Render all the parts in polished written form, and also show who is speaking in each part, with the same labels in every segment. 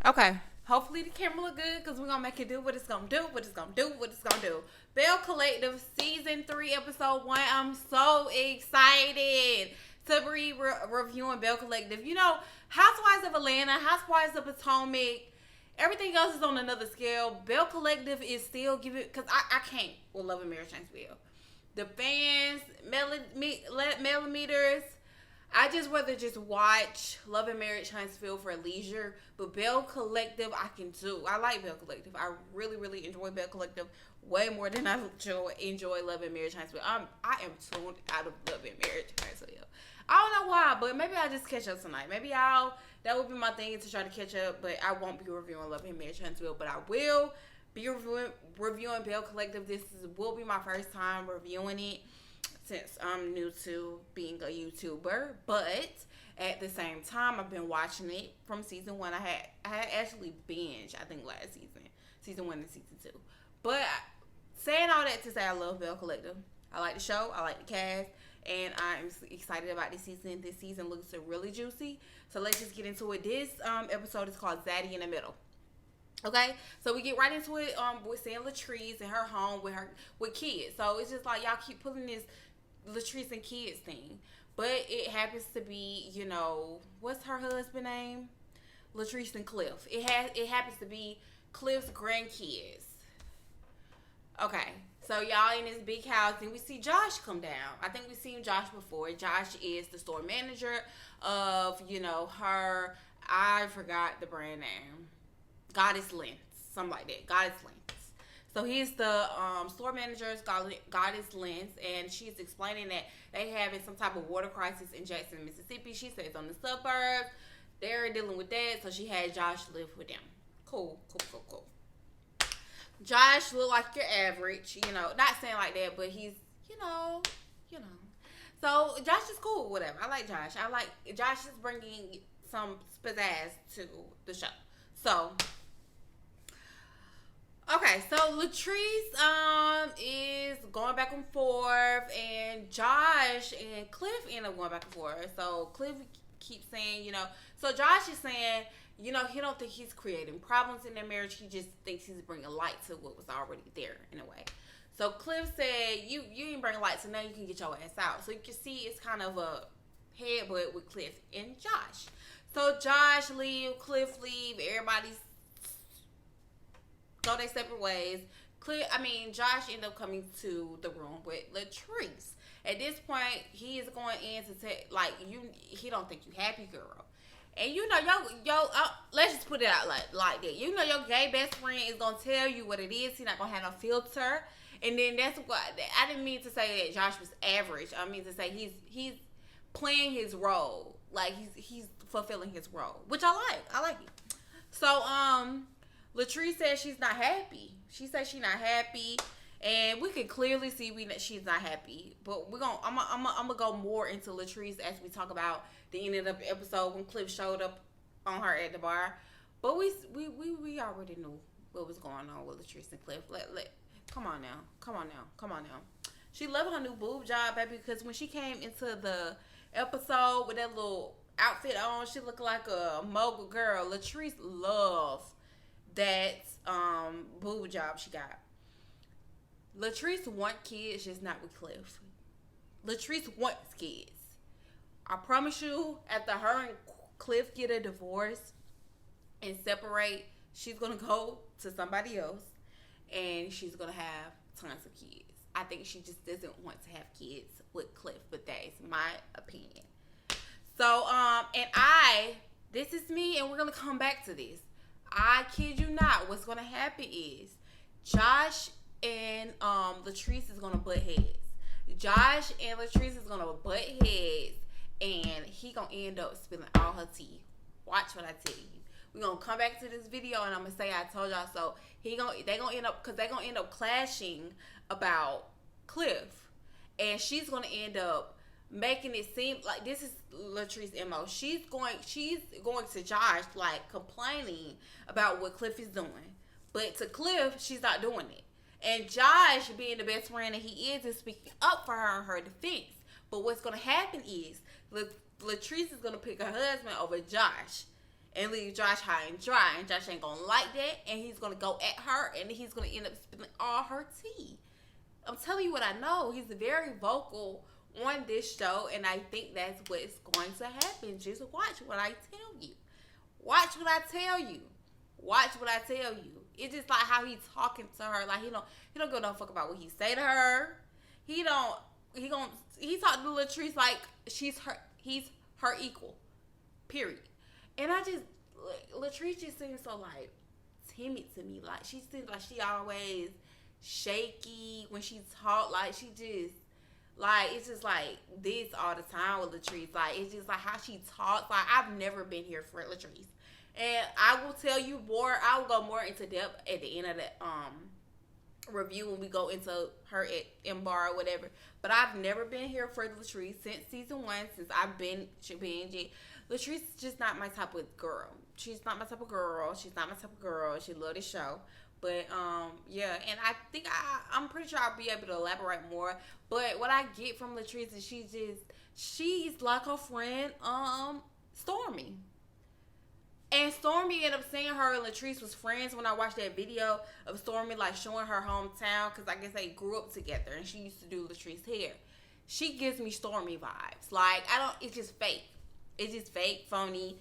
Speaker 1: Okay. Hopefully the camera look good because we're gonna make it do what it's gonna do, what it's gonna do, what it's gonna do. Bell Collective season 3, episode 1. I'm so excited to be reviewing Bell Collective. You know, Housewives of Atlanta, Housewives of Potomac, everything else is on another scale. Bell Collective is still giving, because I can't with Love and Marriage Huntsville. The fans, millimeters. I just rather just watch Love and Marriage Huntsville for leisure, but Bell Collective I can do. I like Bell Collective. I really, really enjoy Bell Collective way more than I enjoy Love and Marriage Huntsville. I am tuned out of Love and Marriage Huntsville. I don't know why, but maybe I'll just catch up tonight. That would be my thing to try to catch up, but I won't be reviewing Love and Marriage Huntsville, but I will be reviewing Bell Collective. Will be my first time reviewing it, since I'm new to being a YouTuber, but at the same time, I've been watching it from season 1. I had actually binged, I think, last season 1 and season 2. But saying all that to say, I love Bell Collective. I like the show, I like the cast, and I'm excited about this season. This season looks really juicy, so let's just get into it. This episode is called Zaddy in the Middle. Okay, so we get right into it. We're seeing Latrice in her home with kids. So it's just like y'all keep pulling this Latrice and kids thing, but it happens to be, you know, what's her husband name? Latrice and Cliff. It happens to be Cliff's grandkids. Okay, so y'all in this big house, and we see Josh come down. I think we've seen Josh before. Josh is the store manager of, you know, her. I forgot the brand name. Goddess Lens, something like that. Goddess Lens. So he's the store manager's Goddess Lens, and she's explaining that they having some type of water crisis in Jackson, Mississippi. She says on the suburbs, they're dealing with that, so she had Josh live with them. Cool. Josh look like your average, you know, not saying like that, but he's, you know. So Josh is cool, whatever. I like Josh. Josh is bringing some pizzazz to the show. So. Okay, so Latrice is going back and forth, and Josh and Cliff end up going back and forth. So Cliff keeps saying, you know, so Josh is saying, you know, he don't think he's creating problems in their marriage. He just thinks he's bringing light to what was already there in a way. So Cliff said, you ain't bringing light, so now you can get your ass out. So you can see it's kind of a headbutt with Cliff and Josh. So Josh leave, Cliff leave, everybody's go their separate ways. Josh ended up coming to the room with Latrice. At this point, he is going in to say, like, he don't think you happy, girl. And you know, let's just put it out like that. You know, your gay best friend is gonna tell you what it is. He's not gonna have no filter. And then that's what I didn't mean to say that Josh was average. I mean to say he's playing his role, like he's fulfilling his role, which I like. I like it. So Latrice says she's not happy. She says she's not happy, and we can clearly see she's not happy. But I'm gonna go more into Latrice as we talk about the end of the episode when Cliff showed up on her at the bar. But we already knew what was going on with Latrice and Cliff. Come on now. She loved her new boob job, baby, because when she came into the episode with that little outfit on, she looked like a mogul girl. Latrice loves that boob job she got. Latrice wants kids, just not with Cliff. Latrice wants kids. I promise you, after her and Cliff get a divorce and separate, she's gonna go to somebody else and she's gonna have tons of kids. I think she just doesn't want to have kids with Cliff, but that is my opinion. So, this is me, and we're gonna come back to this. I kid you not. What's gonna happen is Josh and Latrice is gonna butt heads. Josh and Latrice is gonna butt heads, and he gonna end up spilling all her tea. Watch what I tell you. We're gonna come back to this video, and I'm gonna say I told y'all so. They gonna end up clashing about Cliff, and she's gonna end up making it seem like this is Latrice's MO. She's going to Josh, like, complaining about what Cliff is doing. But to Cliff, she's not doing it. And Josh, being the best friend that he is speaking up for her in her defense. But what's going to happen is Latrice is going to pick her husband over Josh. and leave Josh high and dry. And Josh ain't gonna like that, and he's gonna go at her, and he's gonna end up spilling all her tea. I'm telling you what I know. He's very vocal on this show, and I think that's what's going to happen. Just watch what I tell you. Watch what I tell you. Watch what I tell you. It's just like how he's talking to her. Like he don't give no fuck about what he say to her. He talk to Latrice like he's her equal. Period. And Latrice just seems so like timid to me. Like she seems like she always shaky when she talk. Like she just like it's just like this all the time with Latrice. Like it's just like how she talks. Like I've never been here for Latrice. And I will tell you more. I will go more into depth at the end of the review when we go into her at M-Bar or whatever. But I've never been here for Latrice since season 1, since I've been binging. Latrice is just not my type of girl. She's not my type of girl. She's not my type of girl. She love the show. But yeah, and I think I'm pretty sure I'll be able to elaborate more. But what I get from Latrice is she's like her friend Stormy. And Stormy ended up seeing her and Latrice was friends when I watched that video of Stormy like showing her hometown, because I guess they grew up together and she used to do Latrice's hair. She gives me Stormy vibes. Like it's just fake. It's just fake, phony.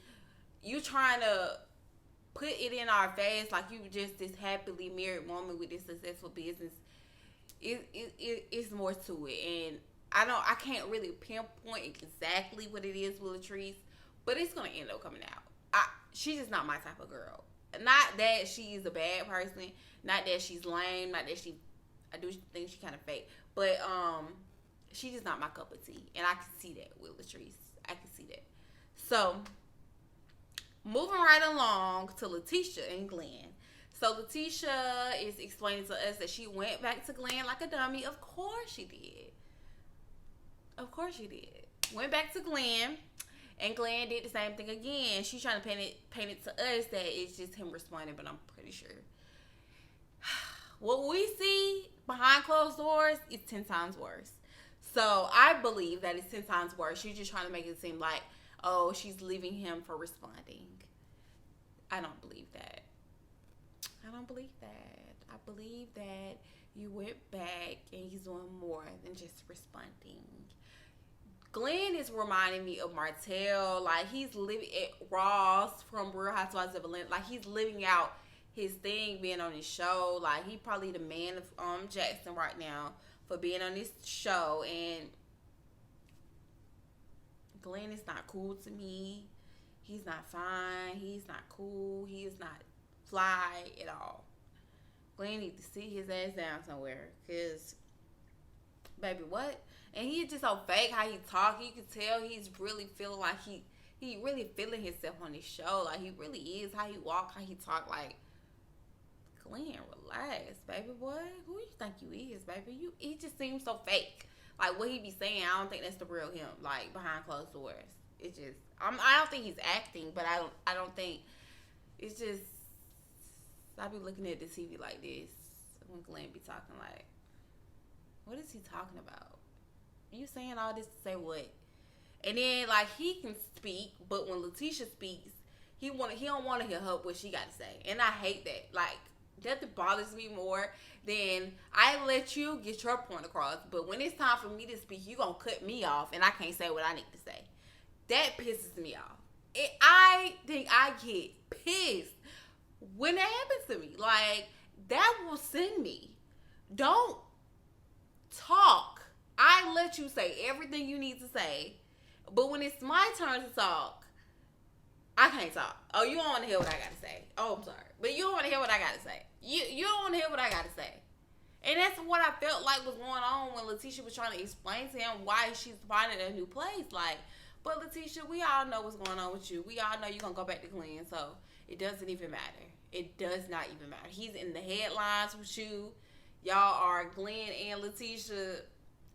Speaker 1: You trying to put it in our face like you just this happily married woman with this successful business. It's more to it, and I can't really pinpoint exactly what it is with Latrice, but it's gonna end up coming out. She's just not my type of girl. Not that she's a bad person. Not that she's lame. Not that I do think she kind of fake. But she's just not my cup of tea. And I can see that with Latrice. I can see that. So, moving right along to Letitia and Glenn. So, Letitia is explaining to us that she went back to Glenn like a dummy. Of course she did. Of course she did. Went back to Glenn. And Glenn did the same thing again. She's trying to paint it to us that it's just him responding, but I'm pretty sure what we see behind closed doors is 10 times worse. So I believe that it's 10 times worse. She's just trying to make it seem like, oh, she's leaving him for responding. I don't believe that. I don't believe that. I believe that you went back and he's doing more than just responding. Glenn is reminding me of Martell. Like, he's living at Ross from Real Housewives of Atlanta. Like, he's living out his thing being on his show. Like, he probably the man of Jackson right now for being on this show. And Glenn is not cool to me. He's not fine. He's not cool. He is not fly at all. Glenn needs to sit his ass down somewhere. Because, baby, what? And he's just so fake how he talk. You can tell he's really feeling like he really feeling himself on this show. Like, he really is. How he walk, how he talk. Like, Glenn, relax, baby boy. Who you think you is, baby? He just seems so fake. Like, what he be saying, I don't think that's the real him. Like, behind closed doors. It's just, I don't think he's acting, but I don't think, it's just, I be looking at the TV like this when Glenn be talking like, what is he talking about? You saying all this to say what? And then, like, he can speak, but when Letitia speaks, he don't want to hear her what she got to say. And I hate that. Like, that bothers me more than I let you get your point across. But when it's time for me to speak, you going to cut me off and I can't say what I need to say. That pisses me off. I think I get pissed when that happens to me. Like, that will send me. Don't talk. I let you say everything you need to say, but when it's my turn to talk, I can't talk. Oh, you don't want to hear what I got to say. Oh, I'm sorry. But you don't want to hear what I got to say. You don't want to hear what I got to say. And that's what I felt like was going on when Letitia was trying to explain to him why she's finding a new place. Like, but Letitia, we all know what's going on with you. We all know you're going to go back to Glenn, so it doesn't even matter. It does not even matter. He's in the headlines with you. Y'all are Glenn and Letitia.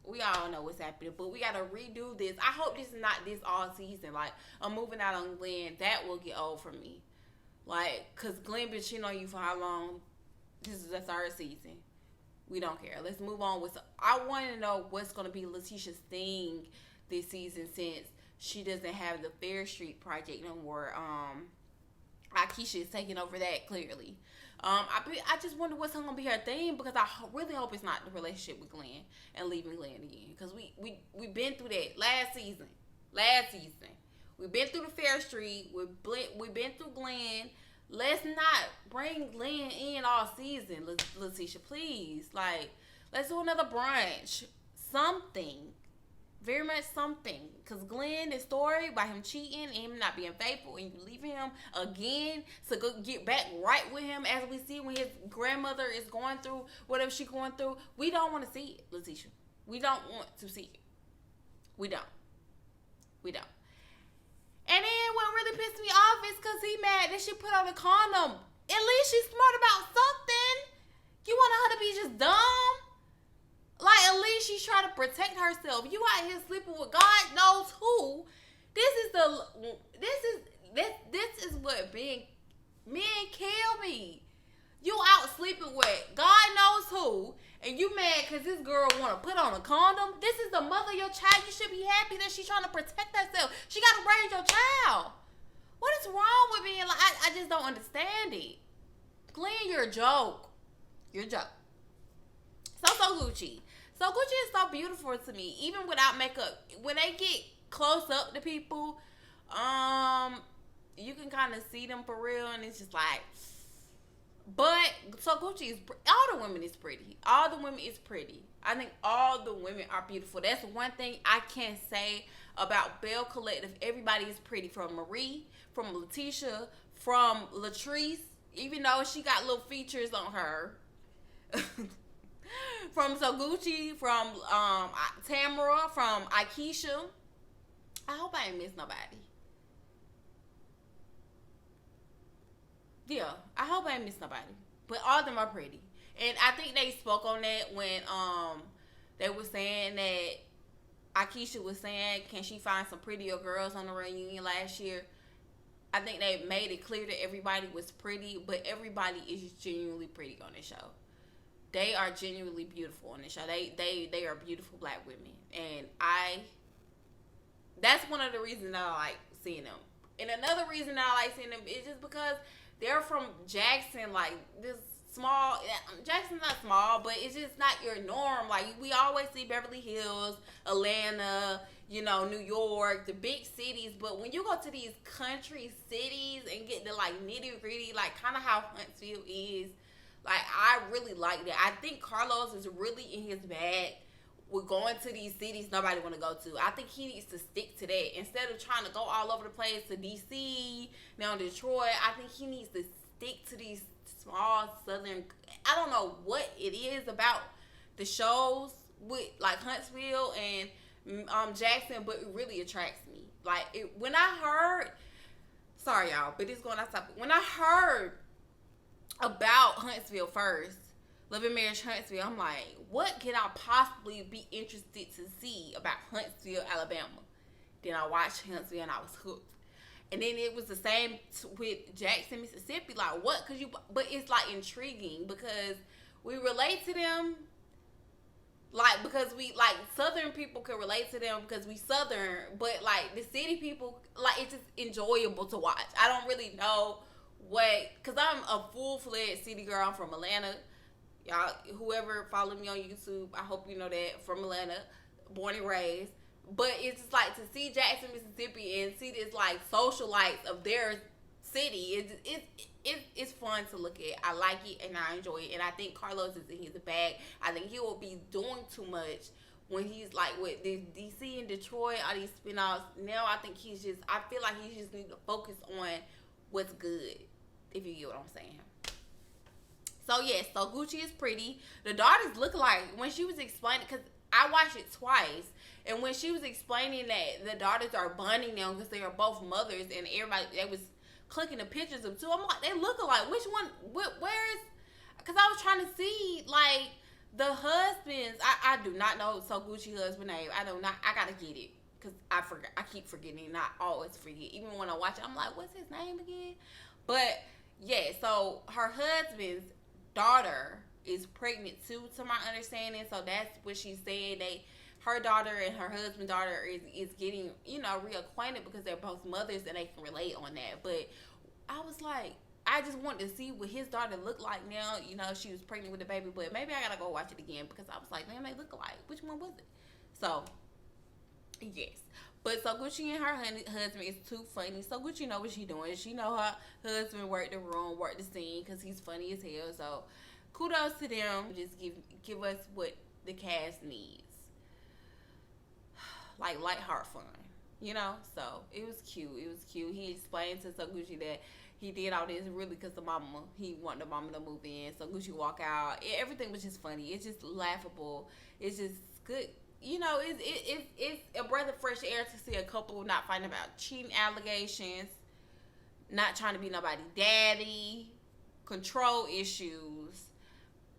Speaker 1: We all know what's happening, but we got to redo this. I hope this is not this all season. Like, I'm moving out on Glenn. That will get old for me. Like, because Glenn been cheating on you for how long? This is the 3rd season. We don't care. Let's move on with... I want to know what's going to be Letitia's thing this season, since she doesn't have the Fair Street project no more. Akeisha is taking over that clearly. I just wonder what's gonna be her thing because really hope it's not the relationship with Glenn and leaving Glenn again because we been through that last season. Last season, we've been through the Fair Street. We've been through Glenn. Let's not bring Glenn in all season, Letitia. Please, like, let's do another brunch. Something. Very much something. Because Glenn, the story about him cheating and him not being faithful and you leaving him again to go get back right with him as we see when his grandmother is going through whatever she's going through. We don't want to see it, Letitia. We don't want to see it. We don't. We don't. And then what really pissed me off is because he mad that she put on a condom. At least she's smart about something. You want her to be just dumb? Like, at least she's trying to protect herself. You out here sleeping with God knows who. This is what men kill me. You out sleeping with God knows who, and you mad because this girl want to put on a condom. This is the mother of your child. You should be happy that she's trying to protect herself. She got to raise your child. What is wrong with being like, I just don't understand it. Glenn, you're a joke. You're a joke. So Gucci. So Gucci is so beautiful to me, even without makeup. When they get close up to people, you can kind of see them for real, and it's just like. But so Gucci is all the women is pretty. All the women is pretty. I think all the women are beautiful. That's one thing I can say about Belle Collective. Everybody is pretty, from Marie, from Letitia, from Latrice. Even though she got little features on her. From Gucci, from Tamara, from Akeisha. I hope I ain't missed nobody. Yeah, I hope I ain't missed nobody. But all of them are pretty. And I think they spoke on that when they were saying that Akeisha was saying, can she find some prettier girls on the reunion last year? I think they made it clear that everybody was pretty, but everybody is genuinely pretty on this show. They are genuinely beautiful on this show. They are beautiful black women. And that's one of the reasons that I like seeing them. And another reason that I like seeing them is just because they're from Jackson, like this small. Jackson's not small, but it's just not your norm. Like, we always see Beverly Hills, Atlanta, New York, the big cities. But when you go to these country cities and get the like nitty gritty, like kind of how Huntsville is, like I really like that. I think Carlos is really in his bag with going to these cities nobody want to go to. I think he needs to stick to that instead of trying to go all over the place to DC, now Detroit. I think he needs to stick to these small southern. I don't know what it is about the shows with like Huntsville and Jackson, but it really attracts me. Like when I heard, sorry y'all, but it's going off topic. When I heard about Huntsville first, Love and Marriage Huntsville, I'm like, what can I possibly be interested to see about Huntsville, Alabama? Then I watched Huntsville and I was hooked. And then it was the same with Jackson, Mississippi. Like, what? But it's like intriguing because we relate to them. Like, because we, like, Southern people can relate to them because we Southern. But, like, the city people, like, it's just enjoyable to watch. I don't really know what, because I'm a full-fledged city girl. I'm from Atlanta. Y'all, whoever follow me on YouTube, I hope you know that, from Atlanta, born and raised. But it's just like to see Jackson, Mississippi, and see this like socialites of their city. It's fun to look at. I like it and I enjoy it. And I think Carlos is in his bag. I think he will be doing too much when he's like with DC and Detroit, all these spinoffs. Now I think I feel like he just need to focus on what's good, if you get what I'm saying. So yes, so Gucci is pretty. The daughters look like, when she was explaining, because I watched it twice, and when she was explaining that the daughters are bonding now because they are both mothers, and everybody, they was clicking the pictures of two, I'm like, they look alike. Which one, where is, because I was trying to see, like, the husbands. I do not know So Gucci husband name. I gotta get it, because I keep forgetting, and I always forget. Even when I watch it, I'm like, what's his name again? But, yeah, so her husband's daughter is pregnant too, to my understanding. So that's what she's saying. Her daughter and her husband's daughter is getting, reacquainted because they're both mothers and they can relate on that. But I was like, I just wanted to see what his daughter looked like now. You know, she was pregnant with the baby, but maybe I gotta go watch it again because I was like, damn, they look alike. Which one was it? So, yes. But so Gucci and her husband is too funny. So Gucci know what she doing. She know her husband worked the room, worked the scene because he's funny as hell. So kudos to them. Just give us what the cast needs, like light heart fun, you know. So it was cute. It was cute. He explained to So Gucci that he did all this really because he wanted the mama to move in. So Gucci walk out. Everything was just funny. It's just laughable. It's just good. You know, it's a breath of fresh air to see a couple not fighting about cheating allegations, not trying to be nobody daddy, control issues,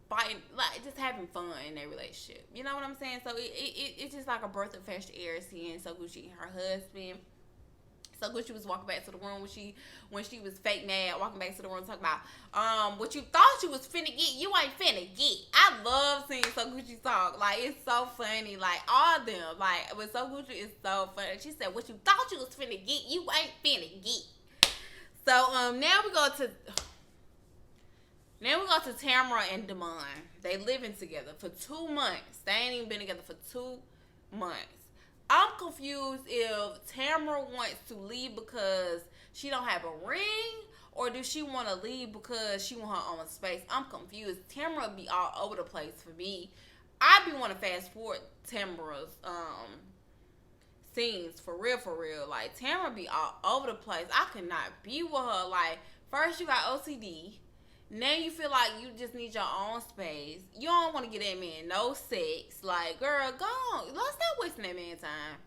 Speaker 1: fighting, like just having fun in their relationship. You know what I'm saying? So it's just like a breath of fresh air seeing So Gucci and her husband. So Gucci was walking back to the room when she was fake mad, walking back to the room talking about what you thought you was finna get, you ain't finna get. I love seeing So Gucci talk. Like it's so funny. Like all of them. Like with So Gucci is so funny. She said, what you thought you was finna get, you ain't finna get. So now we go to Tamara and Damon. They living together for 2 months. They ain't even been together for 2 months. I'm confused if Tamara wants to leave because she don't have a ring, or does she want to leave because she want her own space. I'm confused. Tamara be all over the place for me. I be want to fast forward Tamara's scenes for real. Like Tamara be all over the place. I could not be with her. Like first you got OCD. Now you feel like you just need your own space. You don't want to get that man no sex. Like, girl, go on. Let's stop wasting that man time.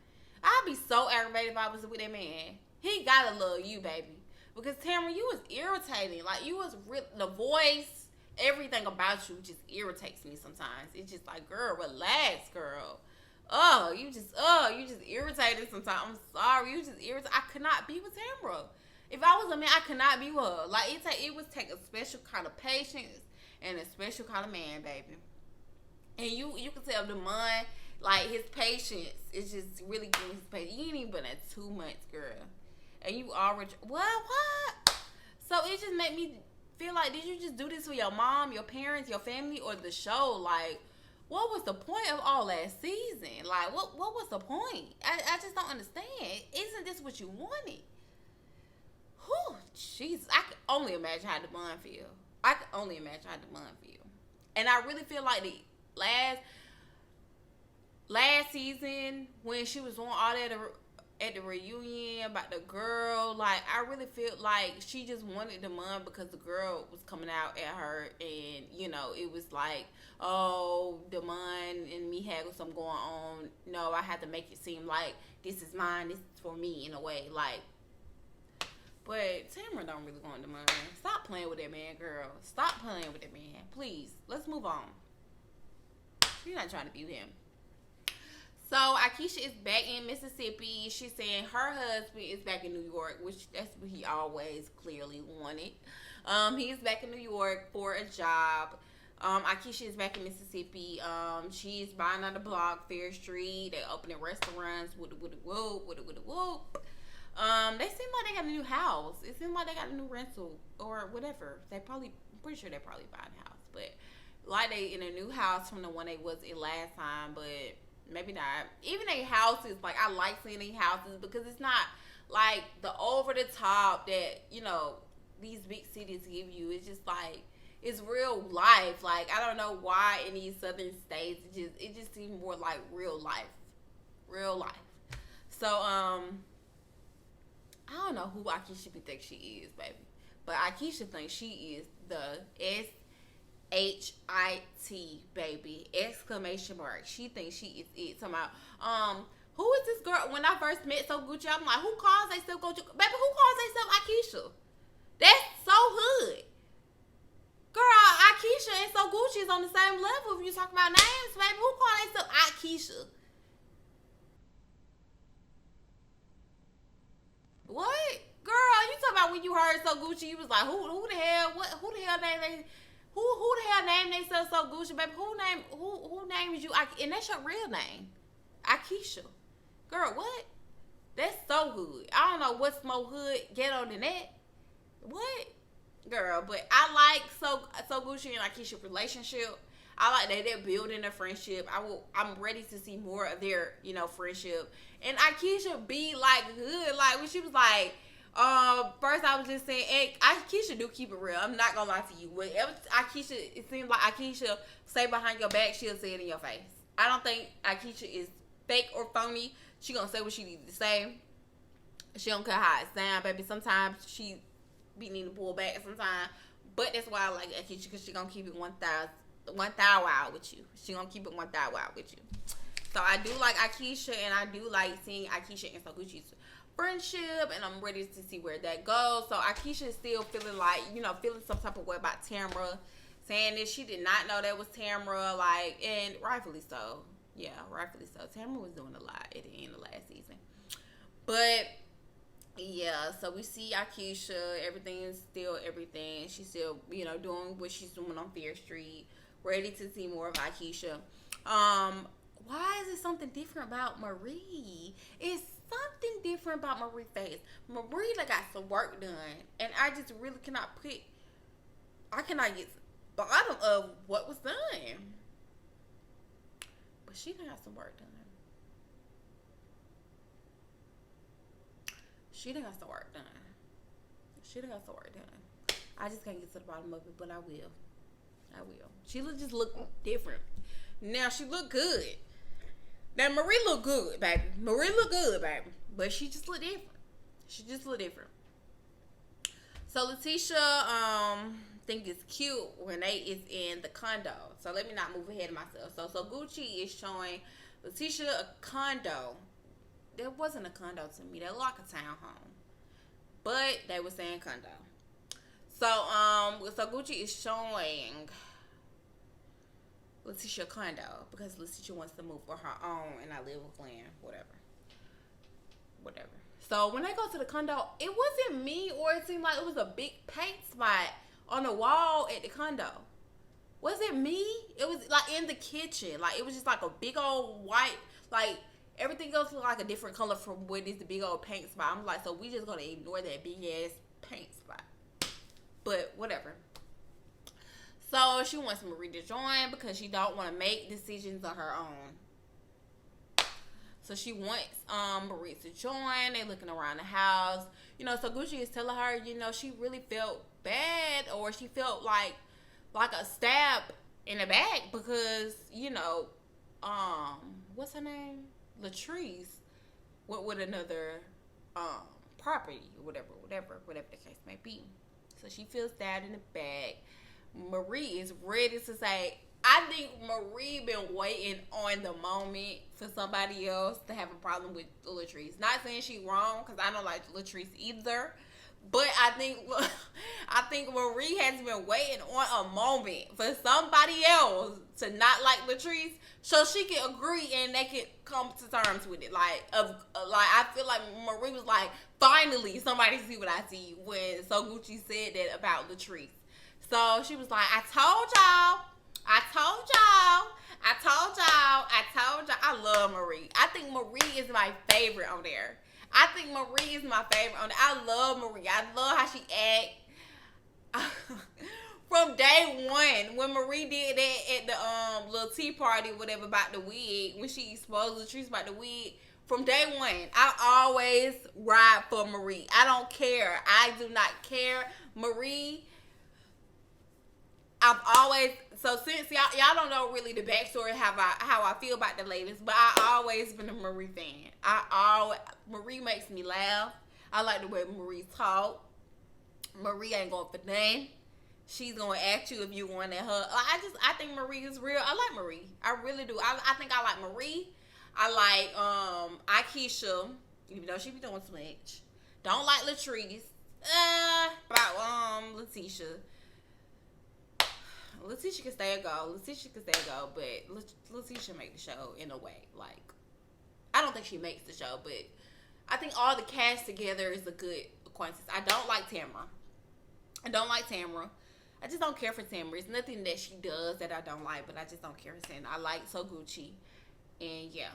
Speaker 1: I'd be so aggravated if I was with that man. He gotta love you, baby. Because Tamara, you was irritating. Like, you was the voice, everything about you just irritates me sometimes. It's just like, girl, relax, girl. You just irritated sometimes. I'm sorry. You just irritated. I could not be with Tamara. If I was a man, I could not be with her. Like, it would take a special kind of patience and a special kind of man, baby. And you can tell Damon, like, his patience is just really giving his patience. You ain't even been at 2 months, girl. And you already, what? So it just made me feel like, did you just do this for your mom, your parents, your family, or the show? Like, what was the point of all that season? Like, what was the point? I just don't understand. Isn't this what you wanted? Whew, Jesus, I can only imagine how Damon feel. And I really feel like the last season when she was doing all that at the reunion about the girl, like I really feel like she just wanted Damon because the girl was coming out at her, and you know it was like, oh, Damon and me had something going on. No, I had to make it seem like this is mine, this is for me in a way, like. But Tamara don't really want Damon. Stop playing with that man, girl. Stop playing with that man. Please. Let's move on. You're not trying to be with him. So, Akeisha is back in Mississippi. She's saying her husband is back in New York, which that's what he always clearly wanted. He's back in New York for a job. Akeisha is back in Mississippi. She's buying on the block, Fair Street. They're opening restaurants. Whoop. They seem like they got a new house. It seems like they got a new rental or whatever. I'm pretty sure they're probably buying a house. But like they in a new house from the one they was in last time, but maybe not. Even their houses, like I like seeing their houses because it's not like the over the top that, you know, these big cities give you. It's just like it's real life. Like I don't know why in these southern states it just seems more like real life. So I don't know who Akeisha thinks she is, baby. But Akeisha thinks she is the SHIT, baby. Exclamation mark. She thinks she is it. Talking about, who is this girl? When I first met So Gucci, I'm like, who calls themselves Gucci? Baby, who calls themselves Akeisha? That's so hood. Girl, Akeisha and So Gucci is on the same level if you talking about names, baby. Who calls themselves Akeisha? What? Girl, you talking about when you heard So Gucci, you was like, who the hell named themselves So Gucci, baby? Who named you? And that's your real name. Akeisha. Girl, what? That's so hood. I don't know what's more hood ghetto than that. What? Girl, but I like so Gucci and Akeisha relationship. I like that they're building a friendship. I'm ready to see more of their, friendship. And Akeisha be like good. Like when she was like, first I was just saying, hey, Akeisha do keep it real. I'm not gonna lie to you. Whatever Akeisha, it seems like Akeisha say behind your back, she'll say it in your face. I don't think Akeisha is fake or phony. She gonna say what she needs to say. She don't care how it sound, baby. Sometimes she be needing to pull back sometimes. But that's why I like Akeisha, because she gonna keep it 1,000 wild with you. She gonna keep it 1,000 wild with you. So I do like Akeisha, and I do like seeing Akeisha and Gucci's friendship, and I'm ready to see where that goes. So Akeisha is still feeling like, feeling some type of way about Tamra, saying that she did not know that was Tamra, like, and rightfully so. Yeah, rightfully so. Tamra was doing a lot at the end of last season. But yeah, so we see Akeisha, everything is still everything. She's still, doing what she's doing on Fear Street. Ready to see more of Akeisha. Why is it something different about Marie? It's something different about Marie's face. Marie like got some work done, and I just really I cannot get bottom of what was done. But she done got some work done. She done got some work done. I just can't get to the bottom of it, but I will. She just look different. Now she look good. Now Marie look good, baby. But she just look different. So Letitia, think it's cute when they is in the condo. So let me not move ahead of myself. So Gucci is showing Letitia a condo. There wasn't a condo to me. They looked like a townhome, but they were saying condo. So Gucci is showing Letitia condo because Letitia wants to move for her own, and I live with Glenn. Whatever. So when they go to the condo, it wasn't me, or it seemed like it was a big paint spot on the wall at the condo. Was it me? It was like in the kitchen. Like it was just like a big old white, like everything else looked like a different color from what is the big old paint spot. I'm like, so we just gonna ignore that big ass paint spot. But whatever. So she wants Marie to join because she don't want to make decisions on her own. So she wants Marie to join. They looking around the house. So Gucci is telling her, she really felt bad, or she felt like a stab in the back because, what's her name? Latrice went with another property, whatever the case may be. So she feels stabbed in the back. Marie is ready to say, I think Marie been waiting on the moment for somebody else to have a problem with Latrice. Not saying she wrong, because I don't like Latrice either. But I think Marie has been waiting on a moment for somebody else to not like Latrice, so she can agree and they can come to terms with it. I feel like Marie was like, finally somebody see what I see when So Gucci said that about Latrice. So she was like, I told y'all. I love Marie. I think Marie is my favorite on there. I love Marie. I love how she act. From day one, when Marie did that at the little tea party, whatever, about the wig, when she exposed Latrice about the wig, from day one, I always ride for Marie. I don't care. I do not care. Marie, I've always, so since y'all don't know really the backstory how I feel about the ladies, but I always been a Marie fan. Marie makes me laugh. I like the way Marie talk. Marie ain't going for nothing. She's gonna ask you if you want at her. I think Marie is real. I like Marie. I really do. I think I like Marie. I like Akeisha, even though she be doing too much. Don't like Latrice. About Letitia. Letitia can stay a go. But Letitia make the show in a way. Like, I don't think she makes the show, but I think all the cast together is a good acquaintance. I don't like Tamra. I just don't care for Tamra. It's nothing that she does that I don't like, but I just don't care for Tamra. I like So Gucci, and yeah.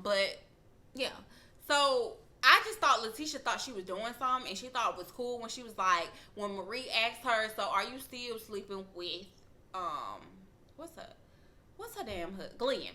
Speaker 1: But yeah. So I just thought Letitia thought she was doing something, and she thought it was cool when she was like, when Marie asked her, "So are you still sleeping with um, what's her, damn Glenn?"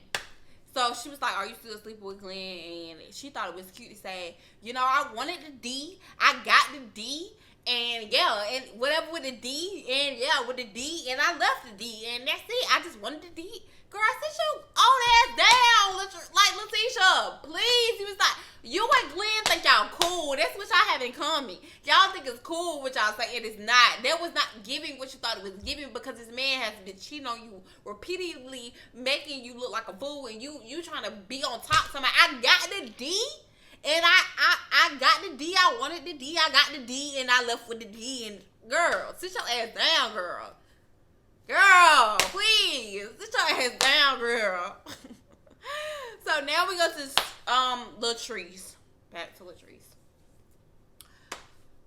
Speaker 1: So she was like, "Are you still sleeping with Glenn?" And she thought it was cute to say, "I wanted the D, I got the D, and yeah, and whatever with the D, and yeah, with the D, and I left the D, and that's it. I just wanted the D." Girl, sit your old ass down, like Letitia, please. He was like, you and Glenn think y'all cool. That's what y'all have in common. Y'all think it's cool what y'all say. It is not. That was not giving what you thought it was giving, because this man has been cheating on you repeatedly, making you look like a fool, and you trying to be on top. Somebody, I got the D. And I got the D. I wanted the D. I got the D, and I left with the D. And girl, sit your ass down, girl. Girl, please sit your ass down, girl. So now we go to Latrice. Back to Latrice.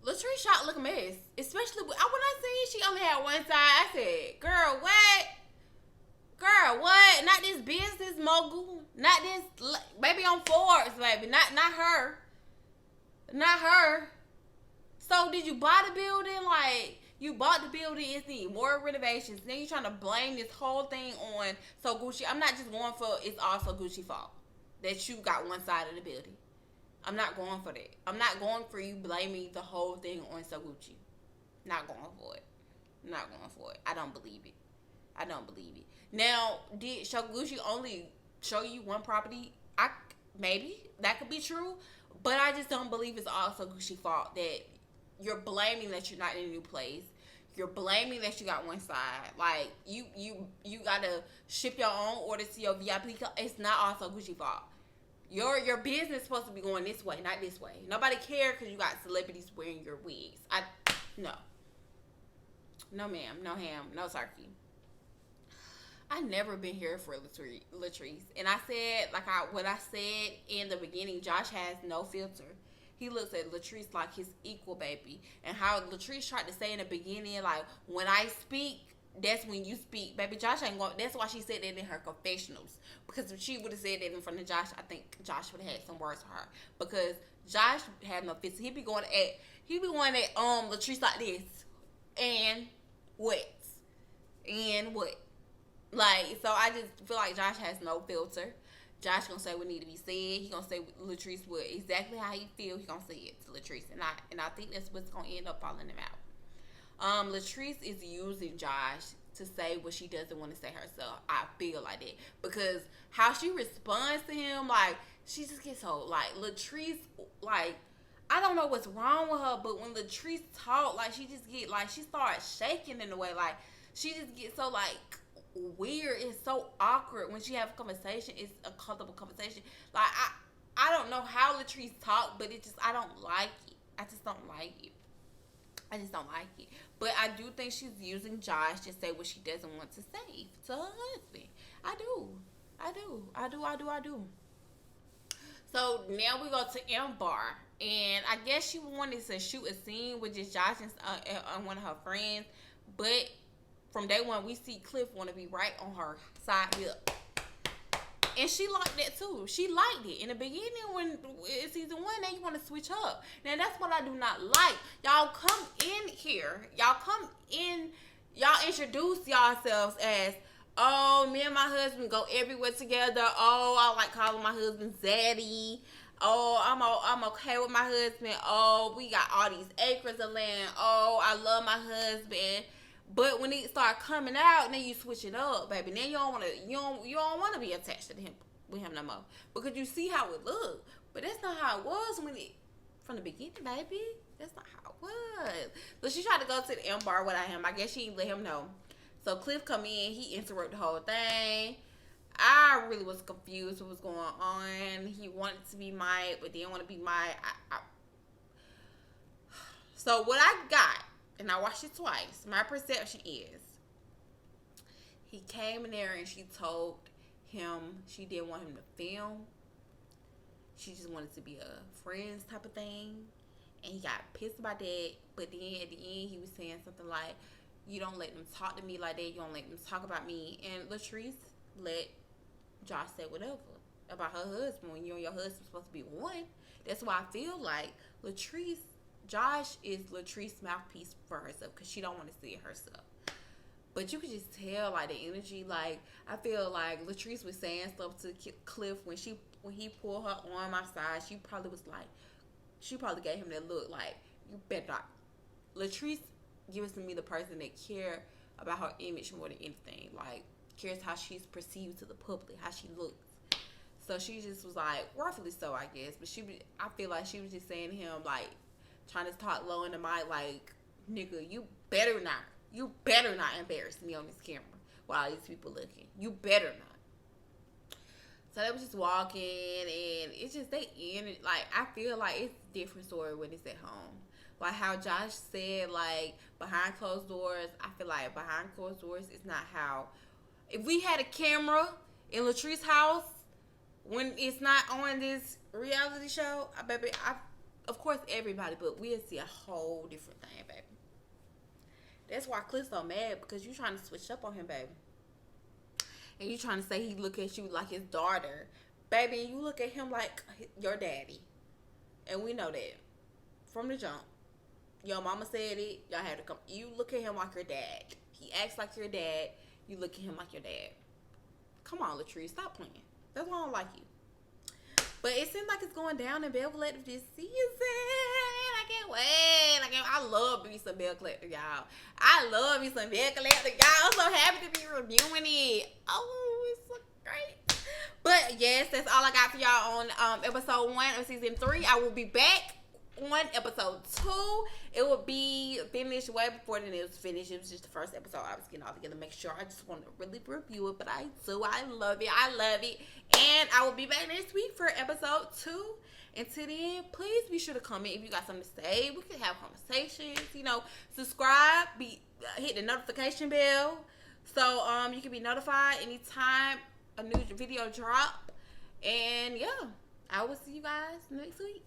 Speaker 1: Latrice shot look a mess, especially when I seen she only had one side. I said, "Girl, what? Girl, what? Not this business mogul. Not this baby on Forbes, baby. Not her. Not her. So did you buy the building? Like, you bought the building, it's need more renovations. Then you trying to blame this whole thing on So Gucci. I'm not just going for it's also Gucci fault that you got one side of the building. I'm not going for that. I'm not going for you blaming the whole thing on So Gucci. Not going for it. Not going for it. I don't believe it. I don't believe it. Now, did Shoguchi only show you one property? Maybe that could be true, but I just don't believe it's all Shoguchi's fault that you're blaming that you're not in a new place. You're blaming that you got one side. Like you gotta ship your own orders to your VIP. It's not all Shoguchi's fault. Your business is supposed to be going this way, not this way. Nobody cares because you got celebrities wearing your wigs. No ma'am, no ham, no turkey. I never been here for Latrice, and I said what I said in the beginning. Josh has no filter. He looks at Latrice like his equal, baby, and how Latrice tried to say in the beginning, like, when I speak, that's when you speak, baby. Josh ain't going. That's why she said that in her confessionals, because if she would have said that in front of Josh, I think Josh would have had some words for her, because Josh had no filter. He be going at Latrice like this, and what, and what. Like, so I just feel like Josh has no filter. Josh gonna say what need to be said. He gonna say Latrice what exactly how he feel. He gonna say it to Latrice, and I think that's what's gonna end up falling him out. Latrice is using Josh to say what she doesn't want to say herself. I feel like that, because how she responds to him, like, she just gets so, like, Latrice, like, I don't know what's wrong with her, but when Latrice talk, like, she just get, like, she starts shaking in a way, like, she just gets so, like, weird. It's so awkward when she have a conversation. It's a comfortable conversation. Like, I don't know how Latrice talk, but I don't like it. I just don't like it. I just don't like it. But I do think she's using Josh to say what she doesn't want to say to her husband. I do. So now we go to Amber, and I guess she wanted to shoot a scene with just Josh and one of her friends, but from day one, we see Cliff want to be right on her side hip. And she liked that too. She liked it. In the beginning, when it's season 1, now you want to switch up. Now, that's what I do not like. Y'all come in here. Y'all come in. Y'all introduce yourselves as, oh, me and my husband go everywhere together. Oh, I like calling my husband Zaddy. Oh, I'm okay with my husband. Oh, we got all these acres of land. Oh, I love my husband. But when it start coming out, then you switch it up, baby. Then you don't want to be attached to him with him no more, because you see how it look. But that's not how it was from the beginning, baby. That's not how it was. So she tried to go to the M bar without him. I guess she didn't let him know. So Cliff come in, he interrupted the whole thing. I really was confused what was going on. He wanted to be Mike, but didn't want to be Mike. So what I got, and I watched it twice, my perception is he came in there and she told him she didn't want him to film. She just wanted to be a friends type of thing. And he got pissed about that. But then at the end, he was saying something like, you don't let them talk to me like that. You don't let them talk about me. And Latrice let Josh say whatever. about her husband when you and your husband supposed to be one. That's why I feel like Josh is Latrice's mouthpiece for herself because she don't want to see it herself. But you could just tell like the energy. Like I feel like Latrice was saying stuff to Cliff when he pulled her arm outside. She probably was like, she probably gave him that look like you better not. Latrice gives to me the person that care about her image more than anything. Like cares how she's perceived to the public, how she looks. So she just was like, rightfully so, I guess. But I feel like she was just saying to him, like, trying to talk low in the mic, like, nigga, you better not embarrass me on this camera while these people looking. You better not. So they was just walking, and it's just they ended. Like I feel like it's a different story when it's at home. Like how Josh said, like behind closed doors. I feel like behind closed doors is not how. If we had a camera in Latrice's house when it's not on this reality show, of course everybody, but we'll see a whole different thing, baby. That's why Cliff's so mad because you trying to switch up on him, baby. And you trying to say he look at you like his daughter, baby. And you look at him like your daddy, and we know that from the jump. Your mama said it. Y'all had to come. You look at him like your dad. He acts like your dad. You look at him like your dad. Come on, Latrice, stop playing. That's why I don't like you. But it seems like it's going down in Bell Collector this season. I can't wait. I love me some Bell Collector, y'all. I love me some Bell Collector, y'all. I'm so happy to be reviewing it. Oh, it's so great. But yes, that's all I got for y'all on episode 1 of season 3. I will be back on episode 2. It will be finished way before then it was finished. It was just the first episode I was getting all together. Make sure I just want to really review it, but I do. I love it. And I will be back next week for episode 2. Until then, please be sure to comment if you got something to say. We can have conversations. Subscribe. Hit the notification bell so you can be notified anytime a new video drop. And yeah, I will see you guys next week.